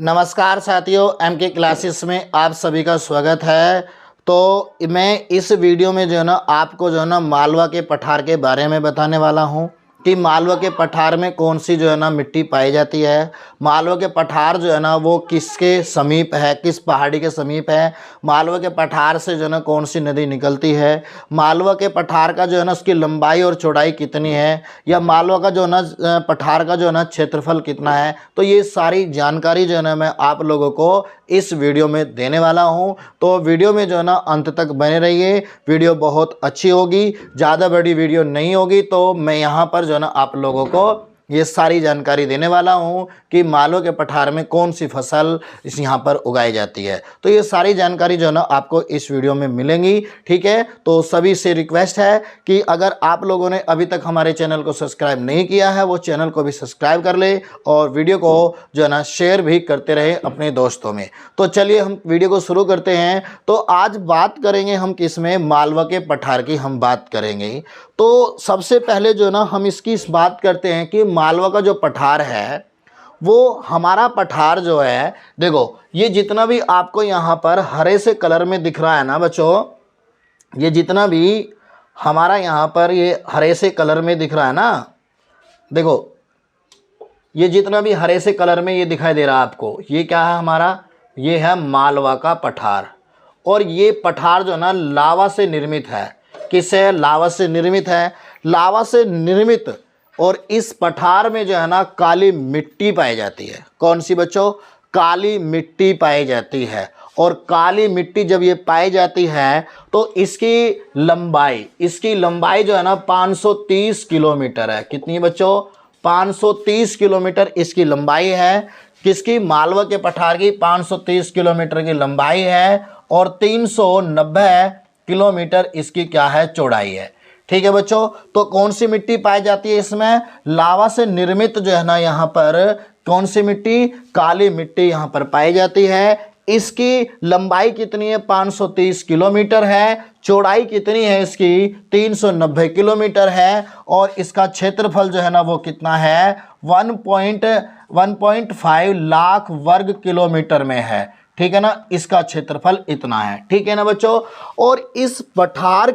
नमस्कार साथियों, एम के क्लासेस में आप सभी का स्वागत है। तो मैं इस वीडियो में जो है ना आपको जो है ना मालवा के पठार के बारे में बताने वाला हूं कि मालवा के पठार में कौन सी जो है ना मिट्टी पाई जाती है। मालवा के पठार जो है ना वो किसके समीप है, किस पहाड़ी के समीप है। मालवा के पठार से जो है ना कौन सी नदी निकलती है। मालवा के पठार का जो है ना उसकी लंबाई और चौड़ाई कितनी है, या मालवा का जो है ना पठार का जो है ना क्षेत्रफल कितना है। तो ये सारी जानकारी जो है ना मैं आप लोगों को इस वीडियो में देने वाला हूं। तो वीडियो में जो है ना अंत तक बने रहिए। वीडियो बहुत अच्छी होगी, ज़्यादा बड़ी वीडियो नहीं होगी। तो मैं यहाँ पर जो है ना आप लोगों को ये सारी जानकारी देने वाला हूँ कि मालवा के पठार में कौन सी फसल इस यहाँ पर उगाई जाती है। तो ये सारी जानकारी जो है ना आपको इस वीडियो में मिलेंगी, ठीक है। तो सभी से रिक्वेस्ट है कि अगर आप लोगों ने अभी तक हमारे चैनल को सब्सक्राइब नहीं किया है वो चैनल को भी सब्सक्राइब कर ले और वीडियो को जो है ना शेयर भी करते रहे अपने दोस्तों में। तो चलिए हम वीडियो को शुरू करते हैं। तो आज बात करेंगे हम किस में, मालवा के पठार की हम बात करेंगे। तो सबसे पहले जो है ना हम इसकी इस बात करते हैं कि मालवा का जो पठार है वो हमारा पठार जो है, देखो ये जितना भी आपको यहाँ पर हरे से कलर में दिख रहा है ना बच्चों, ये जितना भी हमारा यहाँ पर ये हरे से कलर में दिख रहा है ना, देखो ये जितना भी हरे से कलर में ये दिखाई दे रहा है आपको, ये क्या है हमारा, ये है मालवा का पठार। और ये पठार जो है ना लावा से निर्मित है। किससे? लावा से निर्मित है। लावा से निर्मित, और इस पठार में जो है ना काली मिट्टी पाई जाती है। कौन सी बच्चों? काली मिट्टी पाई जाती है। और काली मिट्टी जब ये पाई जाती है तो इसकी लंबाई जो है ना 530 किलोमीटर है। कितनी बच्चों? 530 किलोमीटर इसकी लंबाई है। किसकी? मालवा के पठार की 530 किलोमीटर की लंबाई है और 390 किलोमीटर इसकी क्या है? चौड़ाई है। ठीक है बच्चों। तो कौन सी मिट्टी पाई जाती है इसमें? लावा से निर्मित जो है ना यहाँ पर कौन सी मिट्टी? काली मिट्टी यहाँ पर पाई जाती है। इसकी लंबाई कितनी है? 530 किलोमीटर है। चौड़ाई कितनी है इसकी? 390 किलोमीटर है। और इसका क्षेत्रफल जो है ना वो कितना है? 1.5 लाख वर्ग किलोमीटर में है। ठीक है ना, इसका क्षेत्रफल इतना है। ठीक है ना बच्चों। और इस पठार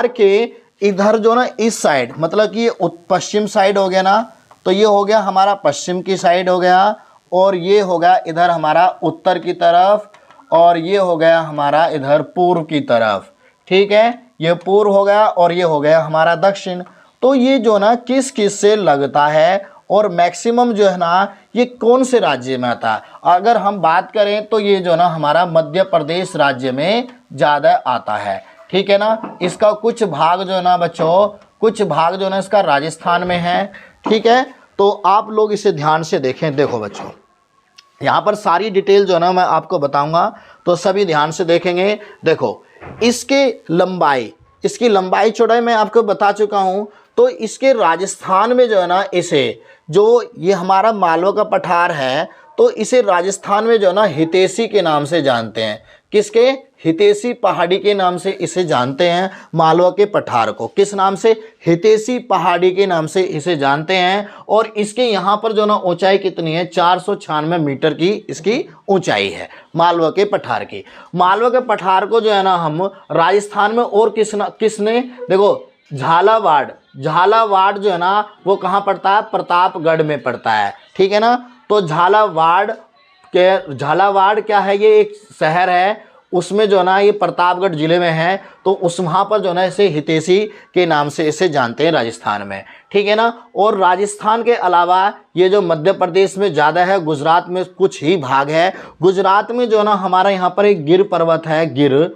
के इधर जो ना इस साइड, मतलब कि पश्चिम साइड हो गया ना, तो ये हो गया हमारा पश्चिम की साइड हो गया, और ये हो गया इधर हमारा उत्तर की तरफ, और ये हो गया हमारा इधर पूर्व की तरफ। ठीक है, ये पूर्व हो गया और ये हो गया हमारा दक्षिण। तो ये जो ना किस किस से लगता है और मैक्सिमम जो है ना ये कौन से राज्य में आता है? अगर हम बात करें तो ये जो ना हमारा मध्य प्रदेश राज्य में ज़्यादा आता है। ठीक है ना। इसका कुछ भाग जो है ना बच्चों, कुछ भाग जो है ना इसका राजस्थान में है। ठीक है, तो आप लोग इसे ध्यान से देखें। देखो बच्चों, यहाँ पर सारी डिटेल जो है ना मैं आपको बताऊंगा, तो सभी ध्यान से देखेंगे। देखो इसकी लंबाई चौड़ाई मैं आपको बता चुका हूँ। तो इसके राजस्थान में जो है ना जो ये हमारा मालवा का पठार है, तो इसे राजस्थान में जो है ना हितेशी के नाम से जानते हैं। किसके? हितेशी पहाड़ी के नाम से इसे जानते हैं। मालवा के पठार को किस नाम से? हितेशी पहाड़ी के नाम से इसे जानते हैं। और इसके यहाँ पर जो ना ऊंचाई कितनी है? 496 मीटर की इसकी ऊंचाई है मालवा के पठार की। मालवा के पठार को जो है ना हम राजस्थान में और किसने, देखो झालावाड़ जो है ना वो कहाँ पड़ता है? प्रतापगढ़ में पड़ता है। ठीक है ना। तो झालावाड़ क्या है? ये एक शहर है, उसमें जो है ना ये प्रतापगढ़ जिले में है। तो वहाँ पर जो है ना इसे हितेशी के नाम से इसे जानते हैं राजस्थान में। ठीक है ना। और राजस्थान के अलावा ये जो मध्य प्रदेश में ज़्यादा है, गुजरात में कुछ ही भाग है। गुजरात में जो है ना हमारा यहाँ पर एक गिर पर्वत है। गिर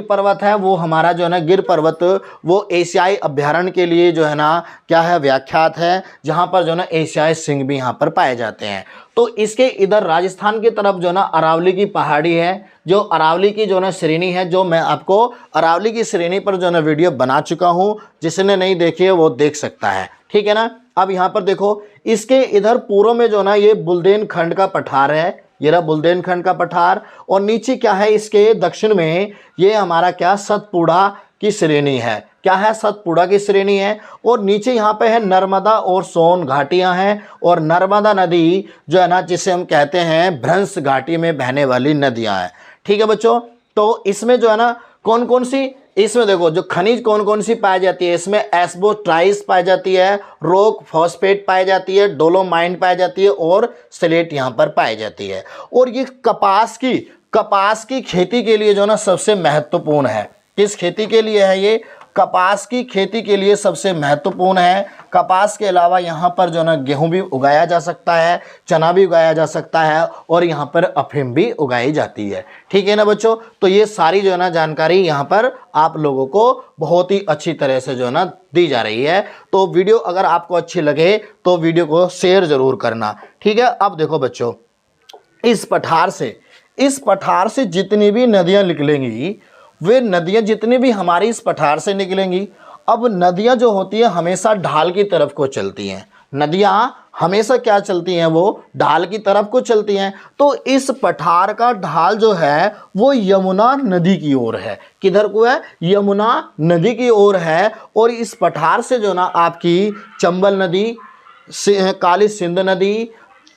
पर्वत है वो हमारा जो है ना गिर पर्वत वो एशियाई अभ्यारण्य के लिए जो है ना क्या है? व्याख्यात है, जहाँ पर जो है ना एशियाई सिंह भी यहाँ पर पाए जाते हैं। तो इसके इधर राजस्थान की तरफ जो है ना अरावली की पहाड़ी है, जो अरावली की जो है ना श्रेणी है, जो मैं आपको अरावली की श्रेणी पर जो है ना वीडियो बना चुका हूँ। जिसने नहीं देखी है वो देख सकता है। ठीक है ना। अब यहाँ पर देखो, इसके इधर पूर्व में जो है ना ये बुंदेलखंड का पठार है। ये रहा बुंदेलखंड का पठार। और नीचे क्या है? इसके दक्षिण में ये हमारा क्या? सतपुड़ा की श्रेणी है। क्या है, सतपुड़ा की श्रेणी है। और नीचे यहाँ पे है नर्मदा और सोन घाटियाँ हैं। और नर्मदा नदी जो है ना, जिसे हम कहते हैं भ्रंश घाटी में बहने वाली नदियाँ हैं। ठीक है बच्चों, तो इसमें जो है ना कौन कौन सी, इसमें देखो जो खनिज कौन कौन सी पाई जाती है, इसमें एस्बोट्राइस पाई जाती है, रॉक फॉस्फेट पाई जाती है, डोलोमाइन पाई जाती है और स्लेट यहाँ पर पाई जाती है। और ये कपास की खेती के लिए जो ना सबसे महत्वपूर्ण है। किस खेती के लिए है ये, कपास की खेती के लिए सबसे महत्वपूर्ण है। कपास के अलावा यहाँ पर जो ना गेहूं भी उगाया जा सकता है, चना भी उगाया जा सकता है और यहाँ पर अफीम भी उगाई जाती है। ठीक है ना बच्चों, तो ये सारी जो है ना जानकारी यहाँ पर आप लोगों को बहुत ही अच्छी तरह से जो है ना दी जा रही है। तो वीडियो अगर आपको अच्छी लगे तो वीडियो को शेयर जरूर करना। ठीक है, अब देखो बच्चों, इस पठार से जितनी भी नदियाँ निकलेंगी, वे नदियाँ जितनी भी हमारी इस पठार से निकलेंगी, अब नदियाँ जो होती है हमेशा ढाल की तरफ को चलती हैं। नदियाँ हमेशा क्या चलती हैं, वो ढाल की तरफ को चलती हैं। तो इस पठार का ढाल जो है वो यमुना नदी की ओर है। किधर को है, यमुना नदी की ओर है। और इस पठार से जो ना आपकी चंबल नदी, काली सिंध नदी,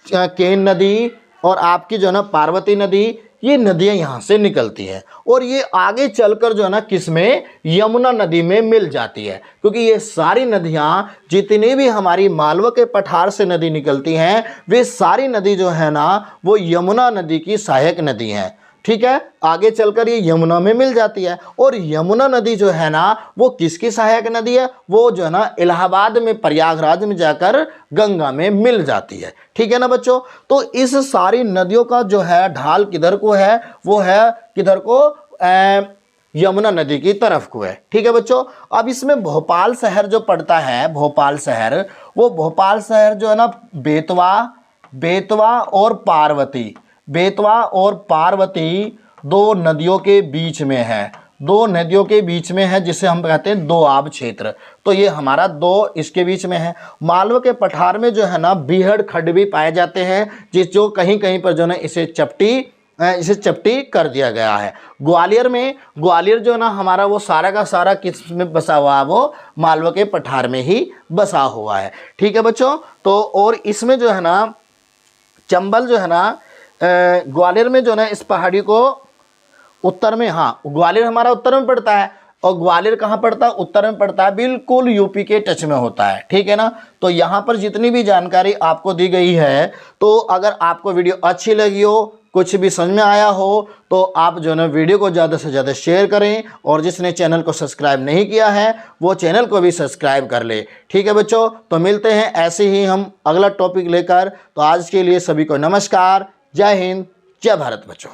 केन नदी और आपकी जो है ना पार्वती नदी, ये नदियां यहाँ से निकलती हैं। और ये आगे चलकर जो है ना किसमें, यमुना नदी में मिल जाती है। क्योंकि ये सारी नदियां जितनी भी हमारी मालवा के पठार से नदी निकलती हैं, वे सारी नदी जो है ना वो यमुना नदी की सहायक नदी हैं। ठीक है, आगे चलकर ये यमुना में मिल जाती है। और यमुना नदी जो है ना वो किसकी सहायक नदी है, वो जो है ना इलाहाबाद में, प्रयागराज में जाकर गंगा में मिल जाती है। ठीक है ना बच्चों, तो इस सारी नदियों का जो है ढाल किधर को है, वो है किधर को, यमुना नदी की तरफ को है। ठीक है बच्चों, अब इसमें भोपाल शहर जो पड़ता है, भोपाल शहर, वो भोपाल शहर जो है ना बेतवा और पार्वती दो नदियों के बीच में है। दो नदियों के बीच में है, जिसे हम कहते हैं दोआब क्षेत्र। तो ये हमारा दो इसके बीच में है। मालवा के पठार में जो है ना बीहड़ खड्ड भी पाए जाते हैं, जो कहीं कहीं पर जो है इसे चपटी कर दिया गया है। ग्वालियर जो है ना हमारा वो सारा का सारा किस में बसा हुआ है, वो मालवा के पठार में ही बसा हुआ है। ठीक है बच्चों, तो और इसमें जो है ना चंबल जो है ना, ग्वालियर में जो है ना इस पहाड़ी को उत्तर में, हाँ ग्वालियर हमारा उत्तर में पड़ता है। और ग्वालियर कहाँ पड़ता है, उत्तर में पड़ता है, बिल्कुल यूपी के टच में होता है। ठीक है ना, तो यहाँ पर जितनी भी जानकारी आपको दी गई है, तो अगर आपको वीडियो अच्छी लगी हो, कुछ भी समझ में आया हो, तो आप जो है ना वीडियो को ज़्यादा से ज़्यादा शेयर करें। और जिसने चैनल को सब्सक्राइब नहीं किया है वो चैनल को भी सब्सक्राइब कर ले। ठीक है बच्चों, तो मिलते हैं ऐसे ही हम अगला टॉपिक लेकर। तो आज के लिए सभी को नमस्कार, जय हिंद, जय भारत बच्चों।